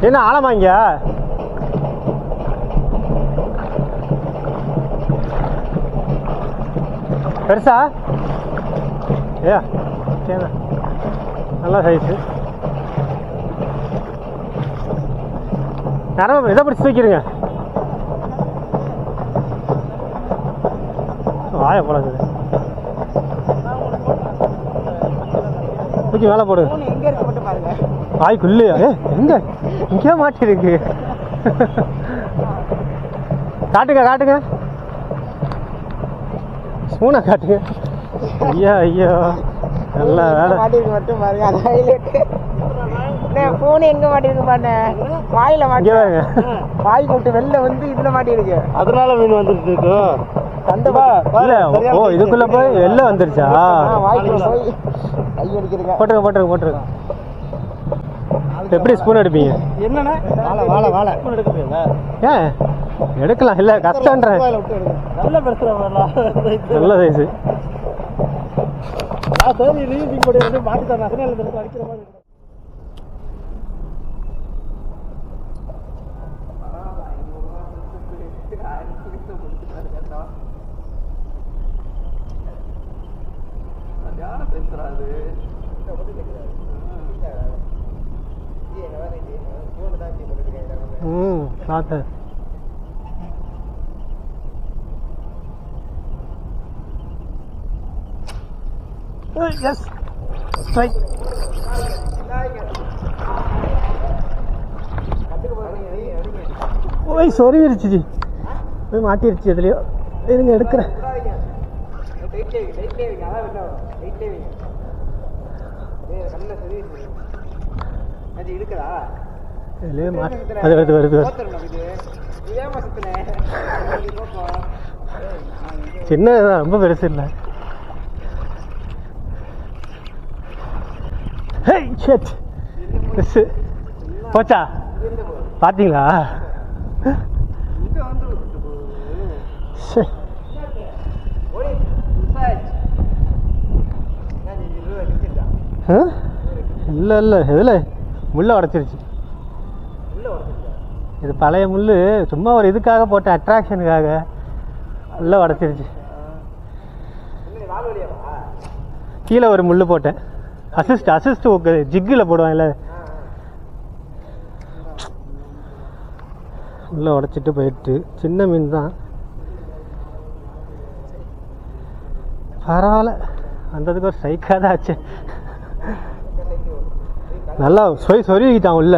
என்ன ஆழமா இங்க? பெருசா? ஏ சரி, நல்ல சைஸு. யாரும் இதை பிடிச்சி தூக்கிடுங்க. வாய போடாது, தூக்கி மேலே போடு. வாய்க்குள்ளையா? எங்க இங்கே மாட்டிருக்கு. காட்டுங்க காட்டுங்க, ஸ்பூனை காட்டுங்க. ஐயா ஐயா, நல்ல வேலை. மட்டும் பாருங்க, அது ஹைலைட். பூனை எங்க மாட்டிருக்கு பாருங்க, வாயில மாட்டிருங்க. வாய் கொட்டு வெளில வந்து இதுல மாட்டிருக்கு, அதனால மீன் வந்துட்டு இருக்கும். ஓ, இதுக்குள்ள போய் வெளில வந்துருச்சா? வாய்க்குள்ள போய் கை அடிக்கிறீங்க. போட்டுருங்க போட்டுருங்க போட்டுருங்க. எப்படி ஸ்பூன் எடுப்பீங்க? என்னன்னா வாழை வாழை ஸ்பூன் எடுக்க முடியாதா? ஏன் எடுக்கலாம், இல்லை கஷ்டன்றேன். நல்ல பெருசா நல்ல சைஸு. மாட்டிட்டாங்க அடிக்கிற மாதிரி. பார்த்தேன். Yes strike. ஓய் சொருவிருச்சு ஜி, போய் மாட்டிருச்சு எதுலையோ. இருங்க எடுக்கிறேன். அது வருது வருது. சின்னதான், ரொம்ப பெருசு இல்லை. போச்சா பாத்தீங்களா? இல்லை இல்லை, எதில் முள்ள உடச்சிருச்சு. இது பழைய முள், சும்மா ஒரு இதுக்காக போட்ட அட்ராக்ஷனுக்காக முள்ள உடச்சிருச்சு. கீழே ஒரு முள் போட்டேன், அசிஸ்ட் ஜிக்கில் போடுவாங்கல்ல, உள்ள உடச்சிட்டு போயிட்டு. சின்ன மீன் தான், பரவாயில்ல, வந்ததுக்கு ஒரு ஸ்ட்ரைக்காக தான் ஆச்சு. நல்லா சொருவிக்கிட்டான் உள்ள.